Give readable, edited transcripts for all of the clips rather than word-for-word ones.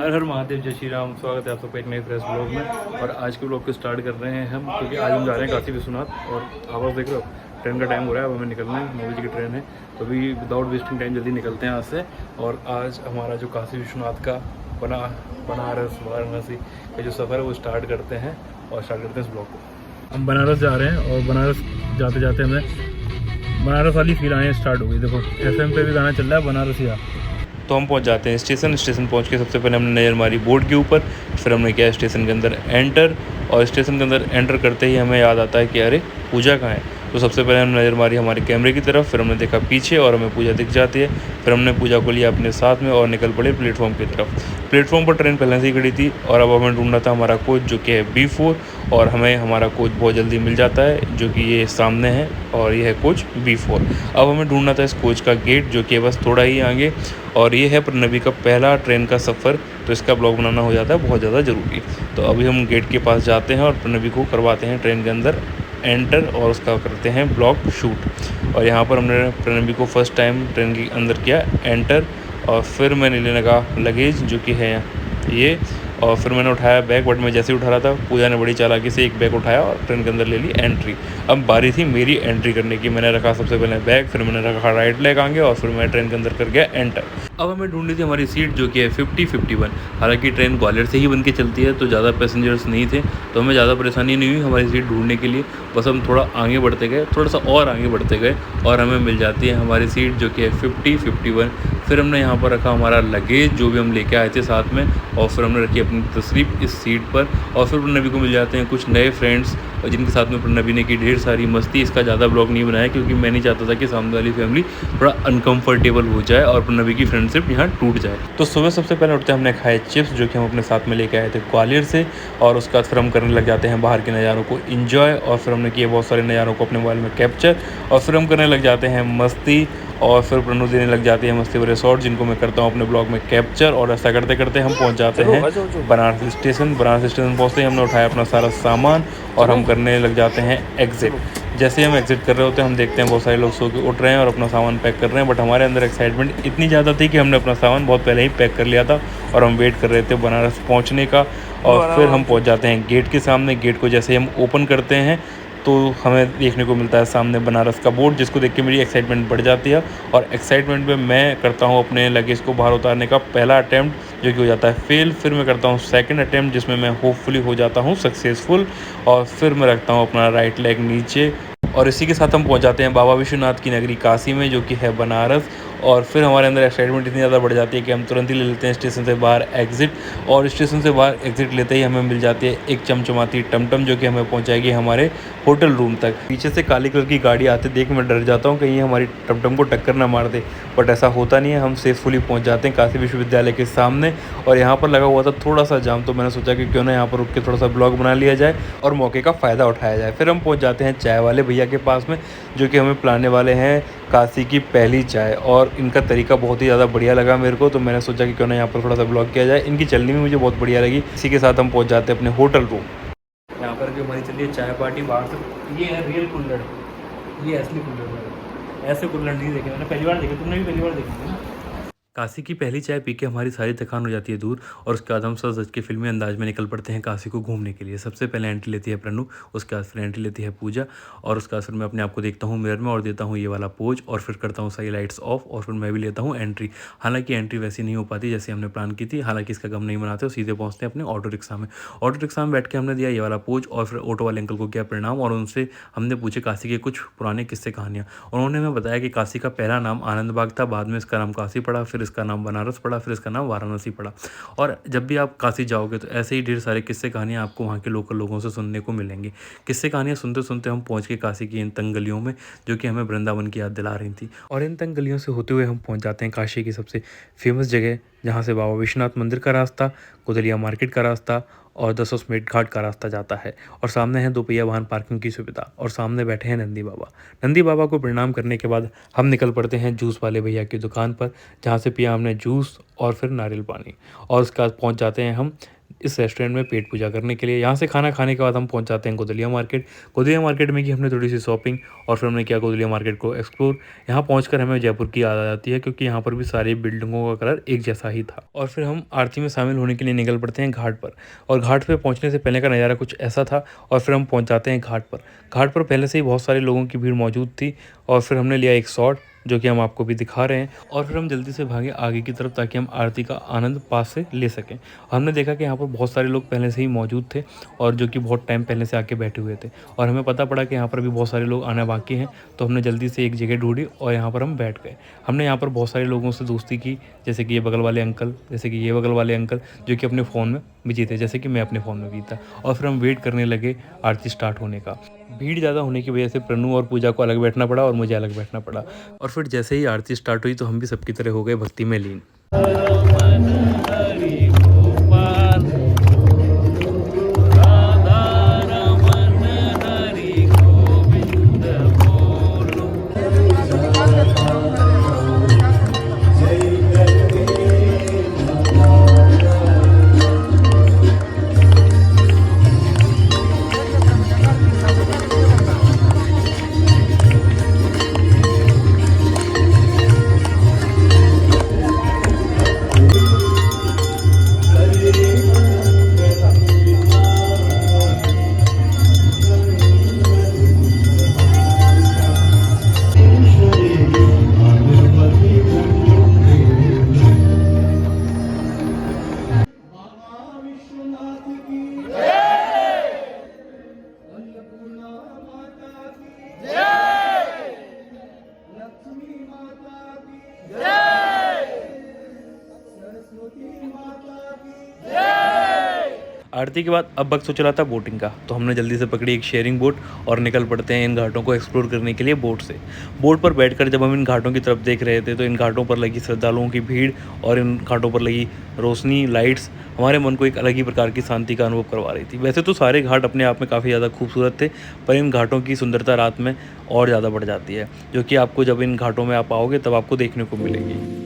हर हर महादेव, जय श्री राम। स्वागत है आप सबका एक नए फ्रेश ब्लॉग में। और आज के ब्लॉग को स्टार्ट कर रहे हैं हम, क्योंकि आज हम जा रहे हैं काशी विश्वनाथ। और आप देख रहे हो ट्रेन का टाइम हो रहा है, अब हमें निकलना है, 9 बजे की ट्रेन है। तो अभी विदाउट वेस्टिंग टाइम जल्दी निकलते हैं यहाँ से। और आज हमारा जो काशी विश्वनाथ का बनारस वाराणसी का जो सफ़र है वो स्टार्ट करते हैं। और स्टार्ट करते हैं इस ब्लॉग को। हम बनारस जा रहे हैं और बनारस जाते जाते हमें बनारस वाली फील आने स्टार्ट हो गई। देखो FM पे भी गाना चल रहा है बनारसिया। तो हम पहुंच जाते हैं स्टेशन पहुंच के सबसे पहले हमने नज़र मारी बोर्ड के ऊपर। फिर हमने किया स्टेशन के अंदर एंटर। और स्टेशन के अंदर एंटर करते ही हमें याद आता है कि अरे पूजा कहाँ है। तो सबसे पहले हमने नज़र मारी हमारे कैमरे की तरफ, फिर हमने देखा पीछे और हमें पूजा दिख जाती है। फिर हमने पूजा को लिया अपने साथ में और निकल पड़े प्लेटफॉर्म की तरफ। प्लेटफॉर्म पर ट्रेन पहले से ही खड़ी थी और अब हमें ढूंढना था हमारा कोच, जो कि है B4। और हमें हमारा कोच बहुत जल्दी मिल जाता है, जो कि ये सामने है और ये है कोच B4। अब हमें ढूंढना था इस कोच का गेट, जो कि बस थोड़ा ही आगे। और ये है प्रणवी का पहला ट्रेन का सफ़र, तो इसका ब्लॉग बनाना हो जाता है बहुत ज़्यादा ज़रूरी। तो अभी हम गेट के पास जाते हैं और प्रणवी को करवाते हैं ट्रेन के अंदर एंटर और उसका करते हैं ब्लॉग शूट। और यहाँ पर हमने प्रणवी को फर्स्ट टाइम ट्रेन के अंदर किया एंटर। और फिर मैंने लेने लगा लगेज, जो कि है ये। और फिर मैंने उठाया बैग, बट मैं जैसे ही उठा रहा था पूजा ने बड़ी चालाकी से एक बैग उठाया और ट्रेन के अंदर ले ली एंट्री। अब बारी थी मेरी एंट्री करने की। मैंने रखा सबसे पहले बैग, फिर मैंने रखा राइट लेग आगे और फिर मैं ट्रेन के अंदर कर गया एंटर। अब हमें ढूंढनी थी हमारी सीट, जो कि है 50-51। हालांकि ट्रेन ग्वालियर से ही बन के चलती है, तो ज़्यादा पैसेंजर्स नहीं थे, तो हमें ज़्यादा परेशानी नहीं हुई हमारी सीट ढूंढने के लिए। बस हम थोड़ा आगे बढ़ते गए, थोड़ा सा और आगे बढ़ते गए और हमें मिल जाती है हमारी सीट, जो कि है 50-51। फिर हमने यहाँ पर रखा हमारा लगेज, जो भी हम लेके आए थे साथ में। और फिर हमने रखी अपनी तस्वीर इस सीट पर। और फिर प्रणवी को मिल जाते हैं कुछ नए फ्रेंड्स, जिनके साथ में प्रणवी ने की ढेर सारी मस्ती। इसका ज़्यादा ब्लॉग नहीं बनाया, क्योंकि मैं नहीं चाहता था कि सामने वाली फैमिली थोड़ा अनकंफर्टेबल हो जाए और प्रणवी की फ्रेंडशिप यहाँ टूट जाए। तो सुबह सबसे पहले उठते हमने खाए चिप्स, जो कि हम अपने साथ में लेके आए थे ग्वालियर से। और उसके बाद फिर हम करने लग जाते हैं बाहर के नज़ारों को इंजॉय। और फिर हमने किए बहुत सारे नज़ारों को अपने मोबाइल में कैप्चर। और फिर हम करने लग जाते हैं मस्ती। और फिर प्रणव देने लग जाती है मस्ती भरे शॉट, जिनको मैं करता हूँ अपने ब्लॉग में कैप्चर। और ऐसा करते करते हम पहुँच जाते हैं बनारस स्टेशन पहुँचते ही हमने उठाया अपना सारा सामान और हम करने लग जाते हैं एग्ज़िट। जैसे ही हम एग्ज़िट कर रहे होते हैं, हम देखते हैं बहुत सारे लोग सो के उठ रहे हैं और अपना सामान पैक कर रहे हैं। बट हमारे अंदर एक्साइटमेंट इतनी ज़्यादा थी कि हमने अपना सामान बहुत पहले ही पैक कर लिया था और हम वेट कर रहे थे बनारस पहुँचने का। और फिर हम पहुँच जाते हैं गेट के सामने। गेट को जैसे ही हम ओपन करते हैं तो हमें देखने को मिलता है सामने बनारस का बोर्ड, जिसको देख के मेरी एक्साइटमेंट बढ़ जाती है। और एक्साइटमेंट में मैं करता हूँ अपने लगेज को बाहर उतारने का पहला अटैम्प्ट, जो कि हो जाता है फेल। फिर मैं करता हूँ सेकंड अटैम्प्ट, जिसमें मैं होपफुली हो जाता हूँ सक्सेसफुल। और फिर मैं रखता हूँ अपना राइट लेग नीचे। और इसी के साथ हम पहुँच जाते हैं बाबा विश्वनाथ की नगरी काशी में, जो कि है बनारस। और फिर हमारे अंदर एक्साइटमेंट इतनी ज़्यादा बढ़ जाती है कि हम तुरंत ही ले लेते हैं स्टेशन से बाहर एग्ज़िट। और स्टेशन से बाहर एग्ज़िट लेते ही हमें मिल जाती है एक चमचमाती टमटम, जो कि हमें पहुंचाएगी हमारे होटल रूम तक। पीछे से काली कलर की गाड़ी आते देख मैं डर जाता हूं कहीं हमारी टमटम को टक्कर ना मार दे। बट ऐसा होता नहीं है, हम सेफुली पहुंच जाते हैं काशी विश्वविद्यालय के सामने। और यहाँ पर लगा हुआ था थोड़ा सा जाम, तो मैंने सोचा कि क्यों ना यहाँ पर रुक के थोड़ा सा ब्लॉग बना लिया जाए और मौके का फ़ायदा उठाया जाए। फिर हम पहुँच जाते हैं चाय वाले भैया के पास में, जो कि हमें पिलाने वाले हैं काशी की पहली चाय। और इनका तरीका बहुत ही ज़्यादा बढ़िया लगा मेरे को, तो मैंने सोचा कि क्यों ना यहाँ पर थोड़ा सा ब्लॉग किया जाए। इनकी चलनी भी मुझे बहुत बढ़िया लगी। इसी के साथ हम पहुँच जाते हैं अपने होटल रूम। यहाँ पर जो हमारी चल रही है चाय पार्टी बाहर से। ये है रियल कुल्हड़, ये असली कुल्हड़ है। ऐसे कुल्हड़ नहीं देखे मैंने, पहली बार देखे। तुमने भी पहली बार देखे ना। काशी की पहली चाय पी के हमारी सारी थकान हो जाती है दूर। और उसके बाद हम सज धज के फिल्मी अंदाज में निकल पड़ते हैं काशी को घूमने के लिए। सबसे पहले एंट्री लेती है प्रणु, उसके बाद फिर एंट्री लेती है पूजा। और उसके बाद फिर मैं अपने आप को देखता हूँ मिरर में और देता हूँ ये वाला पोज। और फिर करता हूँ सारी लाइट्स ऑफ और फिर मैं भी लेता हूँ एंट्री। हालांकि एंट्री वैसी नहीं हो पाती जैसे हमने प्लान की थी। हालांकि इसका गम नहीं बनाते और सीधे पहुँचते हैं अपने ऑटो रिक्शा में। ऑटो रिक्शा में बैठ के हमने दिया ये वाला पोज और फिर ऑटो वाले अंकल को किया प्रणाम। और उनसे हमने पूछे काशी के कुछ पुराने किस्से कहानियाँ। उन्होंने हमें बताया कि काशी का पहला नाम आनंद बाग था, बाद में इसका नाम काशी पड़ा, फिर इसका नाम बनारस पड़ा, फिर इसका नाम वाराणसी पड़ा। और जब भी आप काशी जाओगे तो ऐसे ही ढेर सारे किस्से कहानियाँ आपको वहाँ के लोकल लोगों से सुनने को मिलेंगी। किस्से कहानियाँ सुनते सुनते हम पहुँच गए काशी की इन तंग गलियों में, जो कि हमें वृंदावन की याद दिला रही थी। और इन तंग गलियों से होते हुए हम पहुँच जाते हैं काशी की सबसे फेमस जगह, जहाँ से बाबा विश्वनाथ मंदिर का रास्ता, कुदलिया मार्केट का रास्ता और दशाश्वमेध घाट का रास्ता जाता है। और सामने है दोपहिया वाहन पार्किंग की सुविधा। और सामने बैठे हैं नंदी बाबा। नंदी बाबा को प्रणाम करने के बाद हम निकल पड़ते हैं जूस वाले भैया की दुकान पर, जहाँ से पिया हमने जूस और फिर नारियल पानी। और उसके बाद पहुँच जाते हैं हम इस रेस्टोरेंट में पेट पूजा करने के लिए। यहाँ से खाना खाने के बाद हम पहुँच जाते हैं गोदलिया मार्केट। गोदलिया मार्केट में की हमने थोड़ी सी शॉपिंग और फिर हमने किया गोदलिया मार्केट को एक्सप्लोर। यहाँ पहुँचकर हमें जयपुर की याद आ जाती है क्योंकि यहाँ पर भी सारी बिल्डिंगों का कलर एक जैसा ही था। और फिर हम आरती में शामिल होने के लिए निकल पड़ते हैं घाट पर। और घाट पर पहुँचने से पहले का नज़ारा कुछ ऐसा था और फिर हम पहुँच जाते हैं घाट पर। घाट पर पहले से ही बहुत सारे लोगों की भीड़ मौजूद थी और फिर हमने लिया एक शॉट जो कि हम आपको भी दिखा रहे हैं और फिर हम जल्दी से भागे आगे की तरफ ताकि हम आरती का आनंद पास से ले सकें। हमने देखा कि यहाँ पर बहुत सारे लोग पहले से ही मौजूद थे और जो कि बहुत टाइम पहले से आके बैठे हुए थे और हमें पता पड़ा कि यहाँ पर भी बहुत सारे लोग आना बाकी हैं, तो हमने जल्दी से एक जगह ढूंढी और यहाँ पर हम बैठ गए। हमने यहाँ पर बहुत सारे लोगों से दोस्ती की, जैसे कि ये बगल वाले अंकल, जैसे कि ये बगल वाले अंकल जो कि अपने फ़ोन में बिजी थे, जैसे कि मैं अपने फ़ोन में भी था। और फिर हम वेट करने लगे आरती स्टार्ट होने का। भीड़ ज़्यादा होने की वजह से प्रणु और पूजा को अलग बैठना पड़ा और मुझे अलग बैठना पड़ा। और फिर जैसे ही आरती स्टार्ट हुई तो हम भी सबकी तरह हो गए भक्ति में लीन। आरती के बाद अब वक्त सोच रहा था बोटिंग का, तो हमने जल्दी से पकड़ी एक शेयरिंग बोट और निकल पड़ते हैं इन घाटों को एक्सप्लोर करने के लिए बोट से। बोट पर बैठकर जब हम इन घाटों की तरफ देख रहे थे तो इन घाटों पर लगी श्रद्धालुओं की भीड़ और इन घाटों पर लगी रोशनी, लाइट्स हमारे मन को एक अलग ही प्रकार की शांति का अनुभव करवा रही थी। वैसे तो सारे घाट अपने आप में काफ़ी ज़्यादा खूबसूरत थे, पर इन घाटों की सुंदरता रात में और ज़्यादा बढ़ जाती है, जो कि आपको जब इन घाटों में आप आओगे तब आपको देखने को मिलेगी।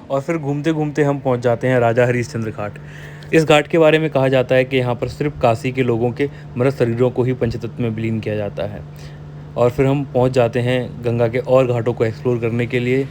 और फिर घूमते घूमते हम पहुंच जाते हैं राजा हरीशचंद्र घाट। इस घाट के बारे में कहा जाता है कि यहाँ पर सिर्फ काशी के लोगों के मृत शरीरों को ही पंचतत्व में विलीन किया जाता है। और फिर हम पहुंच जाते हैं गंगा के और घाटों को एक्सप्लोर करने के लिए।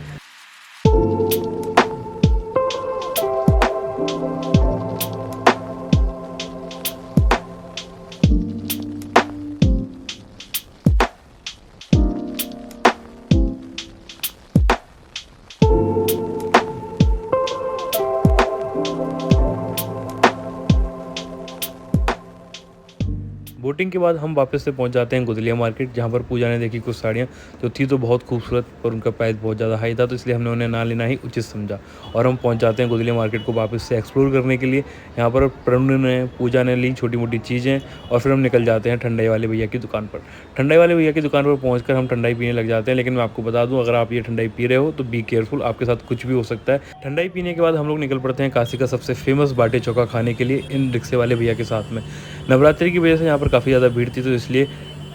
बोटिंग के बाद हम वापस से पहुंच जाते हैं गोदलिया मार्केट, जहां पर पूजा ने देखी कुछ साड़ियाँ जो थी तो बहुत खूबसूरत, पर उनका प्राइस बहुत ज़्यादा हाई था, तो इसलिए हमने उन्हें ना लेना ही उचित समझा और हम पहुंच जाते हैं गोदलिया मार्केट को वापस से एक्सप्लोर करने के लिए। यहाँ पर प्रणु ने, पूजा ने ली छोटी मोटी चीज़ें और फिर हम निकल जाते हैं ठंडाई वाले भैया की दुकान पर। ठंडाई वाले भैया की दुकान पर पहुँच हम ठंडाई पीने लग जाते हैं, लेकिन मैं आपको बता दूँ, अगर आप ये ठंडाई पी रहे हो तो बी केयरफुल, आपके साथ कुछ भी हो सकता है। ठंडाई पीने के बाद हम लोग निकल पड़ते हैं काशी का सबसे फेमस बाटी चोखा खाने के लिए इन रिक्शे वाले भैया के साथ में। नवरात्रि की वजह से यहाँ पर काफ़ी ज़्यादा भीड़ थी, तो इसलिए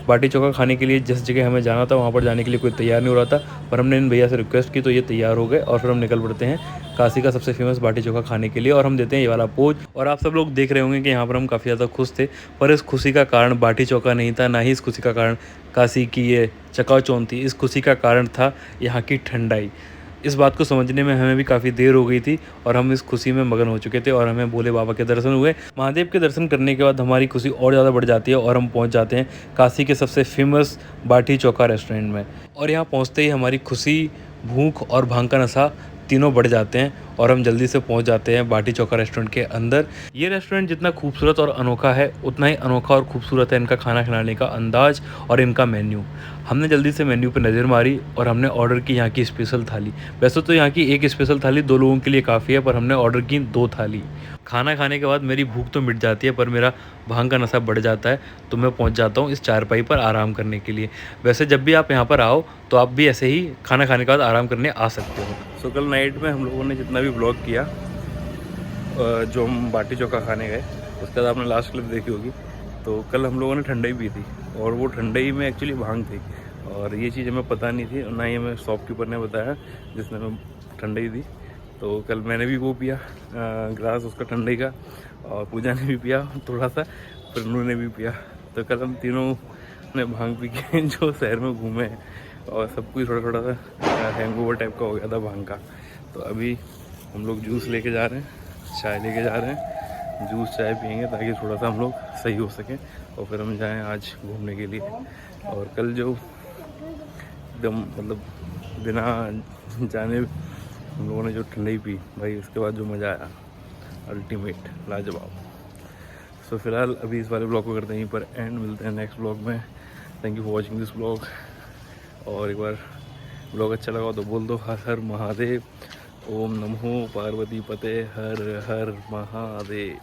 बाटी चोखा खाने के लिए जिस जगह हमें जाना था वहाँ पर जाने के लिए कोई तैयार नहीं हो रहा था, पर हमने इन भैया से रिक्वेस्ट की तो ये तैयार हो गए और फिर हम निकल पड़ते हैं काशी का सबसे फेमस बाटी चोखा खाने के लिए और हम देते हैं ये वाला पोज। और आप सब लोग देख रहे होंगे कि यहाँ पर हम काफ़ी ज़्यादा खुश थे, पर इस खुशी का कारण बाटी चोखा नहीं था, ना ही इस खुशी का कारण काशी की ये चकाचौंध थी। इस खुशी का कारण था यहाँ की ठंडाई। इस बात को समझने में हमें भी काफ़ी देर हो गई थी और हम इस खुशी में मगन हो चुके थे और हमें भोले बाबा के दर्शन हुए। महादेव के दर्शन करने के बाद हमारी खुशी और ज़्यादा बढ़ जाती है और हम पहुंच जाते हैं काशी के सबसे फेमस बाटी चोखा रेस्टोरेंट में। और यहाँ पहुंचते ही हमारी खुशी, भूख और भांग का नशा तीनों बढ़ जाते हैं और हम जल्दी से पहुंच जाते हैं बाटी चोखा रेस्टोरेंट के अंदर। ये रेस्टोरेंट जितना खूबसूरत और अनोखा है, उतना ही अनोखा और खूबसूरत है इनका खाना खिलाने का अंदाज और इनका मेन्यू। हमने जल्दी से मेन्यू पर नज़र मारी और हमने ऑर्डर की यहाँ की स्पेशल थाली। वैसे तो यहाँ की एक स्पेशल थाली 2 लोगों के लिए काफ़ी है, पर हमने ऑर्डर की 2 थाली। खाना खाने के बाद मेरी भूख तो मिट जाती है, पर मेरा भांग का नशा बढ़ जाता है, तो मैं पहुँच जाता हूँ इस चारपाई पर आराम करने के लिए। वैसे जब भी आप यहाँ पर आओ तो आप भी ऐसे ही खाना खाने के बाद आराम करने आ सकते हो। सो कल नाइट में हम लोगों ने जितना भी ब्लॉग किया, जो हम बाटी चोखा खाने गए, उसके बाद आपने लास्ट क्लिप देखी होगी, तो कल हम लोगों ने ठंडाई पी थी और वो ठंडाई में एक्चुअली भांग थी और ये चीज़ हमें पता नहीं थी और ना ही हमें शॉपकीपर ने बताया जिसने हमें ठंडाई दी। तो कल मैंने भी वो पिया ग्लास उसका ठंडाई का और पूजा ने भी पिया थोड़ा सा, फिर उन्होंने भी पिया। तो कल हम तीनों ने भांग पी के जो शहर में घूमे और सब कुछ थोड़ा थोड़ा सा हैंगओवर टाइप का हो गया था भांग का। तो अभी हम लोग जूस लेके जा रहे हैं, चाय लेके जा रहे हैं, जूस चाय पियेंगे ताकि थोड़ा सा हम लोग सही हो सकें और फिर हम जाएं आज घूमने के लिए। और कल जो एकदम मतलब बिना जाने हम लोगों ने जो ठंडाई पी भाई, उसके बाद जो मज़ा आया अल्टीमेट लाजवाब। सो फिलहाल अभी इस वाले ब्लॉग को करते हैं यहीं पर एंड, मिलते हैं नेक्स्ट ब्लॉग में। Thank you for watching this blog. और एक बार ब्लॉग अच्छा लगा तो बोल दो हर हर महादेव, ओम नमो पार्वती पते, हर हर महादेव।